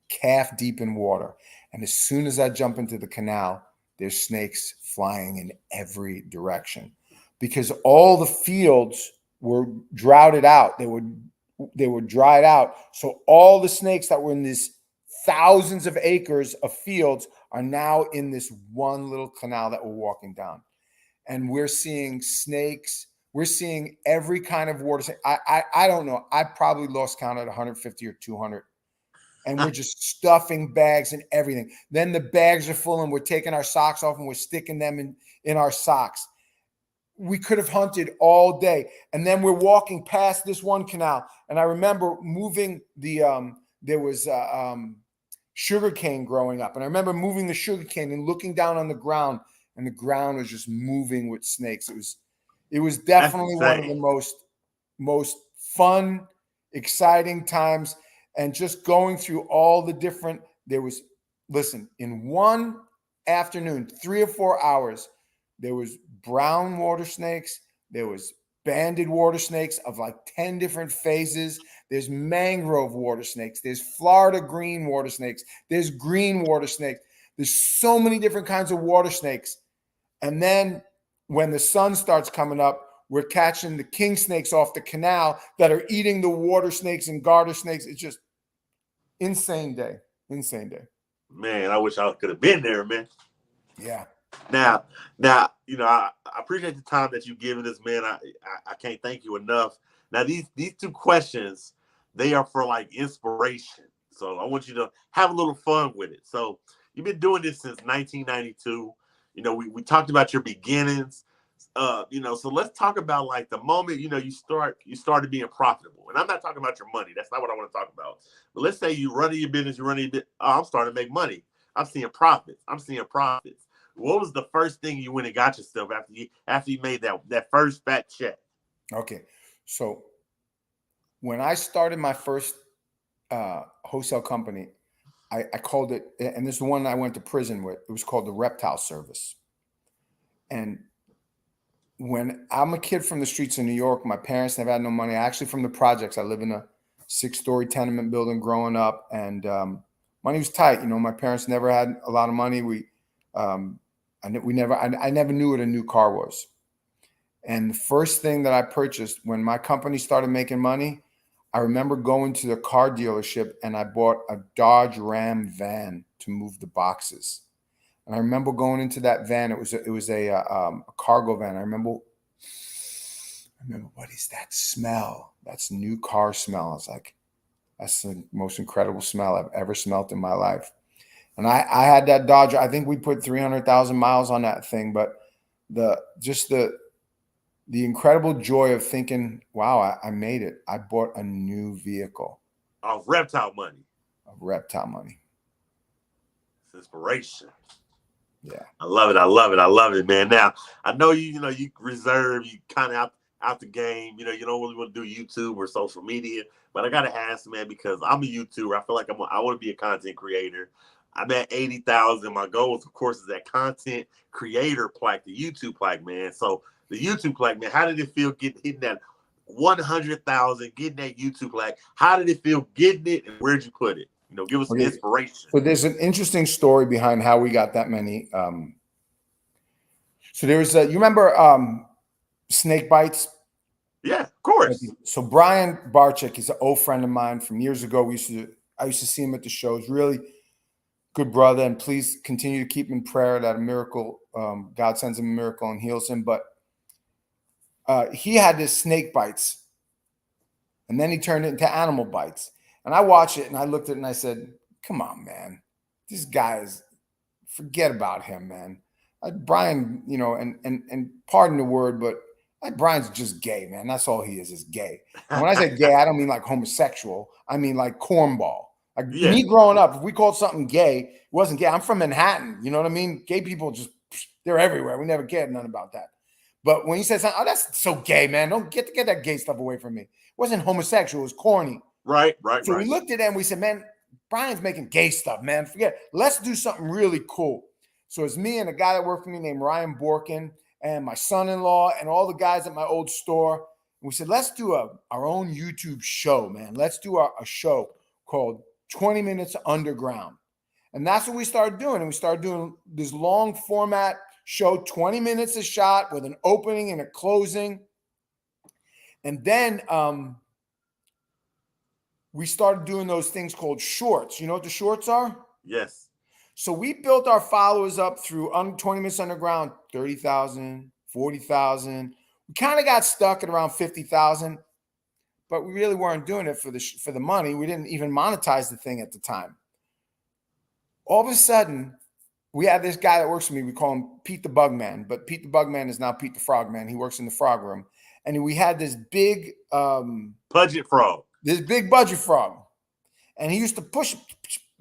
calf deep in water. And as soon as I jump into the canal, there's snakes flying in every direction because all the fields were droughted out. They were dried out. So all the snakes that were in these thousands of acres of fields are now in this one little canal that we're walking down. And we're seeing snakes. We're seeing every kind of water snake. I don't know. I probably lost count at 150 or 200. And we're just stuffing bags and everything. Then the bags are full and we're taking our socks off and we're sticking them in our socks. We could have hunted all day. And then we're walking past this one canal. And I remember moving there was sugar cane growing up. And I remember moving the sugar cane and looking down on the ground, and the ground was just moving with snakes. It was definitely one of the most fun, exciting times. And just going through all the different, in one afternoon, 3 or 4 hours, there was brown water snakes. There was banded water snakes of like 10 different phases. There's mangrove water snakes. There's Florida green water snakes. There's green water snakes. There's so many different kinds of water snakes. And then when the sun starts coming up, we're catching the king snakes off the canal that are eating the water snakes and garter snakes. It's just insane day. Man, I wish I could have been there, man. Yeah. Now, I appreciate the time that you've given us, man. I can't thank you enough. Now, these two questions, they are for like inspiration. So I want you to have a little fun with it. So you've been doing this since 1992. We talked about your beginnings. So let's talk about like the moment, you started being profitable. And I'm not talking about your money. That's not what I want to talk about. But let's say you running your business, I'm starting to make money. I'm seeing profits. What was the first thing you went and got yourself after you made that first fat check? Okay. So when I started my first wholesale company, I called it, and this is the one I went to prison with. It was called the Reptile Service. And when I'm a kid from the streets of New York, my parents never had no money. I actually from the projects. I live in a 6-story tenement building growing up, and money was tight. My parents never had a lot of money. I never knew what a new car was. And the first thing that I purchased when my company started making money, I remember going to the car dealership and I bought a Dodge Ram van to move the boxes. And I remember going into that van. It was a cargo van. I remember, what is that smell? That's new car smell. I was like, that's the most incredible smell I've ever smelled in my life. And I had that Dodge. I think we put 300,000 miles on that thing. But the incredible joy of thinking, wow, I made it. I bought a new vehicle. Of reptile money. Of reptile money. It's inspiration. Yeah. I love it, man. Now, I know you reserve, you kind of out the game. You don't really want to do YouTube or social media. But I got to ask, man, because I'm a YouTuber. I feel like I want to be a content creator. I'm at 80,000. My goal, of course, is that content creator plaque, the YouTube plaque, man. So the YouTube plaque, man, how did it feel hitting that 100,000, getting that YouTube plaque? How did it feel getting it, and where'd you put it? Give us some inspiration. So there's an interesting story behind how we got that many. So there was you remember snake bites? Yeah, of course. So Brian Barczyk, he's an old friend of mine from years ago. I used to see him at the shows. Really good brother, and please continue to keep him in prayer that a miracle, God sends him a miracle and heals him. But he had this snake bites, and then he turned it into animal bites. And I watched it, and I looked at it, and I said, "Come on, man, this guy forget about him, man." Brian, and pardon the word, but Brian's just gay, man. That's all he is gay. And when I say gay, I don't mean like homosexual. I mean like cornball. Like me growing up, if we called something gay, it wasn't gay. I'm from Manhattan. You know what I mean? Gay people they're everywhere. We never cared none about that. But when he said something, oh, that's so gay, man. Don't get that gay stuff away from me. It wasn't homosexual. It was corny. Right. So we looked at it and we said, man, Brian's making gay stuff, man. Forget it. Let's do something really cool. So it's me and a guy that worked for me named Ryan Borkin and my son-in-law and all the guys at my old store. And we said, let's do our own YouTube show, man. Let's do a show called 20 Minutes Underground. And that's what we started doing. And we started doing this long format show, 20 minutes a shot with an opening and a closing. And then we started doing those things called shorts. You know what the shorts are? Yes. So we built our followers up through 20 Minutes Underground, 30,000, 40,000. We kind of got stuck at around 50,000, but we really weren't doing it for the money. We didn't even monetize the thing at the time. All of a sudden, we had this guy that works for me. We call him Pete the Bugman, but Pete the Bugman is now Pete the Frogman. He works in the frog room. And we had this big budget frog. This big budget frog. And he used to push it,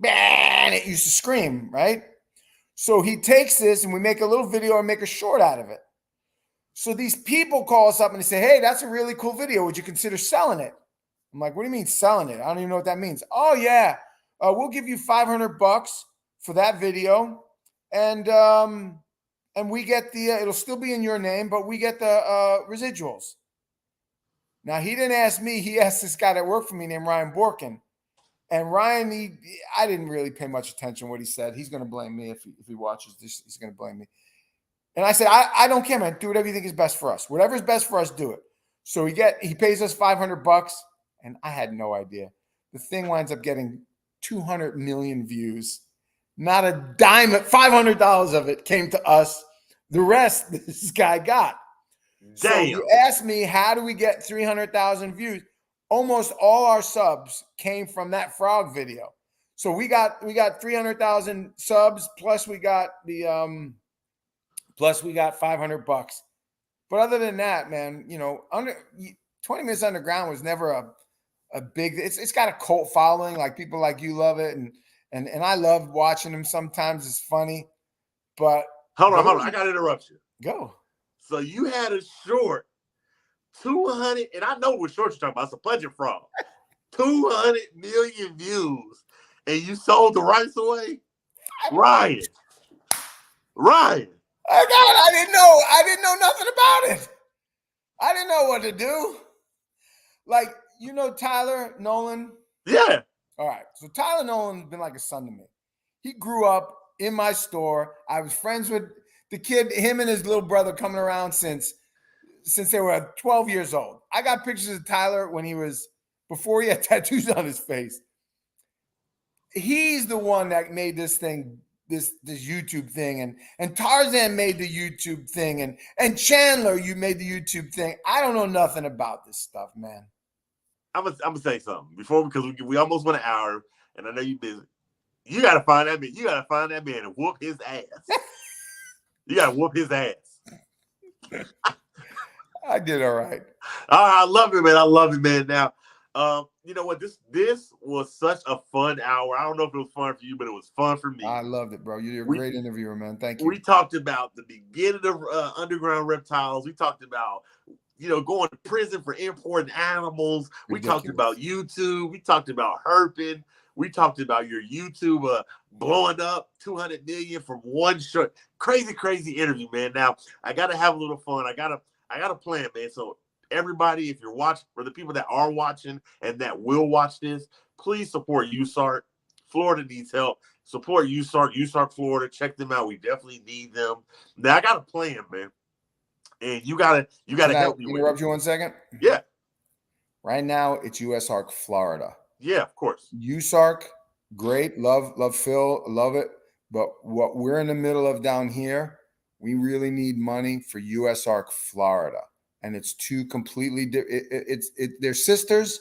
and it used to scream, right? So he takes this and we make a little video and make a short out of it. So these people call us up and they say, hey, that's a really cool video. Would you consider selling it? I'm like, what do you mean selling it? I don't even know what that means. Oh, yeah. We'll give you $500 for that video. And we get it'll still be in your name, but we get the residuals. Now, he didn't ask me. He asked this guy that worked for me named Ryan Borkin. And Ryan, I didn't really pay much attention to what he said. He's going to blame me if he watches this. He's going to blame me. And I said, I don't care, man. Do whatever you think is best for us. Whatever's best for us, do it. So he pays us $500, and I had no idea. The thing winds up getting 200 million views. Not a dime, $500 of it came to us. The rest, this guy got. So Damn. you asked me, how do we get 300,000 views? Almost all our subs came from that frog video. So we got 300,000 subs, plus we got the $500. But other than that, man, 20 Minutes Underground was never a big. It's got a cult following. Like, people like you love it, and I love watching them. Sometimes it's funny, but hold on. I gotta interrupt you. Go. So you had a short 200, and I know what short you're talking about. It's a budget fraud. 200 million views, and you sold the rights away. Ryan. Oh God, I didn't know nothing about it. I didn't know what to do. Like, Tyler Nolan? Yeah. All right. So Tyler Nolan's been like a son to me. He grew up in my store. I was friends with the kid, him and his little brother, coming around since they were 12 years old. I got pictures of Tyler before he had tattoos on his face. He's the one that made this thing, this YouTube thing, and Tarzan made the YouTube thing, and Chandler, you made the YouTube thing. I don't know nothing about this stuff, man. I'm gonna say something because we almost went an hour, and I know you're busy. You gotta find that man. You gotta find that man and whoop his ass. You gotta whoop his ass. I did all right. I love it, man. I love it, man. Now, you know what? This was such a fun hour. I don't know if it was fun for you, but it was fun for me. I loved it, bro. You're a great interviewer, man. Thank you. We talked about the beginning of Underground Reptiles. We talked about, going to prison for importing animals. Ridiculous. We talked about YouTube. We talked about herping. We talked about your YouTube blowing up 200 million from one short. Crazy interview, man. Now, I got to have a little fun. I got a plan, man. So everybody, if you're watching, for the people that are watching and that will watch this, please support USARC. Florida needs help. Support USARC Florida. Check them out. We definitely need them. Now, I got a plan, man. And you gotta help me with it. Interrupt you 1 second? Yeah. Right now, it's USARC Florida. Yeah, of course. USARC, great. Love Phil. Love it. But what we're in the middle of down here, we really need money for USARC Florida. And it's two completely different. They're sisters,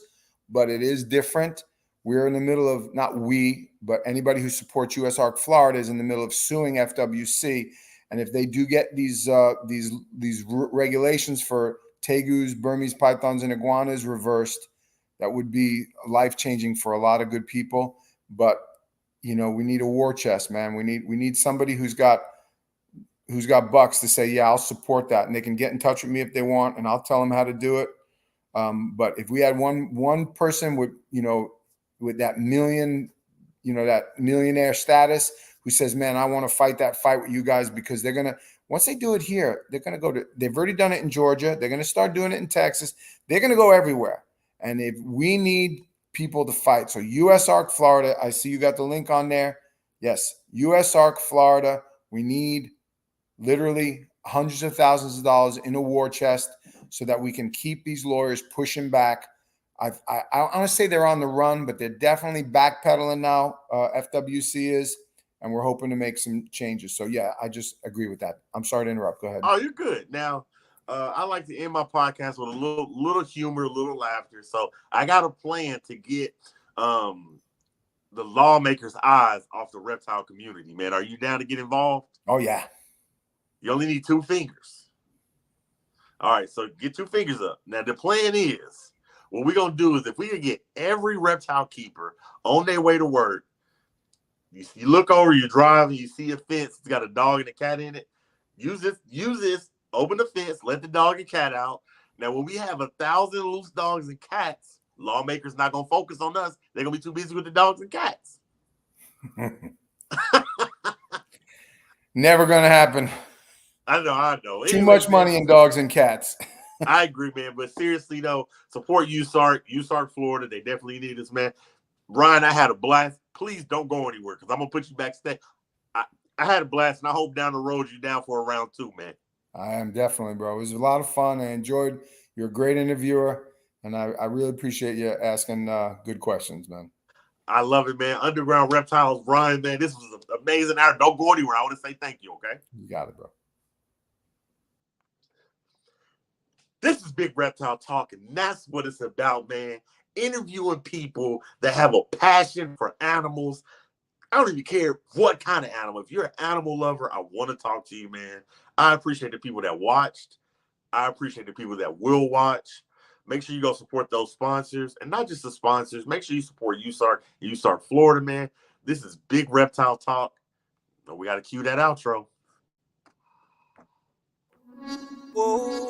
but it is different. We're in the middle of, not we, but anybody who supports USARC Florida is in the middle of suing FWC. And if they do get these regulations for tegus, Burmese pythons, and iguanas reversed, that would be life-changing for a lot of good people. But we need a war chest, man. We need somebody who's got bucks to say, yeah, I'll support that, and they can get in touch with me if they want, and I'll tell them how to do it. But if we had one person with that millionaire status who says, man, I want to fight that fight with you guys, because they're gonna, once they do it here, they're gonna they've already done it in Georgia, they're gonna start doing it in Texas, they're gonna go everywhere. And if we need people to fight, so USARC Florida, I see you got the link on there. Yes, USARC Florida. We need literally hundreds of thousands of dollars in a war chest so that we can keep these lawyers pushing back. I want to say they're on the run, but they're definitely backpedaling now. FWC is, and we're hoping to make some changes. So yeah, I just agree with that. I'm sorry to interrupt. Go ahead. Oh, you're good. Now, I like to end my podcast with a little humor, a little laughter. So I got a plan to get the lawmakers' eyes off the reptile community, man. Are you down to get involved? Oh, yeah. You only need 2 fingers. All right, so get 2 fingers up. Now, the plan is, what we're going to do is, if we can get every reptile keeper on their way to work, you look over, you drive, and you see a fence, it's got a dog and a cat in it, use this, open the fence, let the dog and cat out. Now, when we have 1,000 loose dogs and cats, lawmakers not going to focus on us. They're going to be too busy with the dogs and cats. Never going to happen. I know. Too much money in dogs and cats. I agree, man. But seriously, though, support USARC Florida. They definitely need us, man. Ryan, I had a blast. Please don't go anywhere, because I'm going to put you backstage. I had a blast, and I hope down the road you're down for a round 2, man. I am definitely, bro. It was a lot of fun. I enjoyed. You're a great interviewer, and I really appreciate you asking good questions, man. I love it, man. Underground Reptiles, Ryan, man. This was an amazing hour. Don't go anywhere. I want to say thank you, okay? You got it, bro. This is Big Reptile Talk, and that's what it's about, man. Interviewing people that have a passion for animals. I don't even care what kind of animal. If you're an animal lover, I want to talk to you, man. I appreciate the people that watched. I appreciate the people that will watch. Make sure you go support those sponsors, and not just the sponsors. Make sure you support USARK Florida, man. This is Big Reptile Talk. We got to cue that outro. Whoa.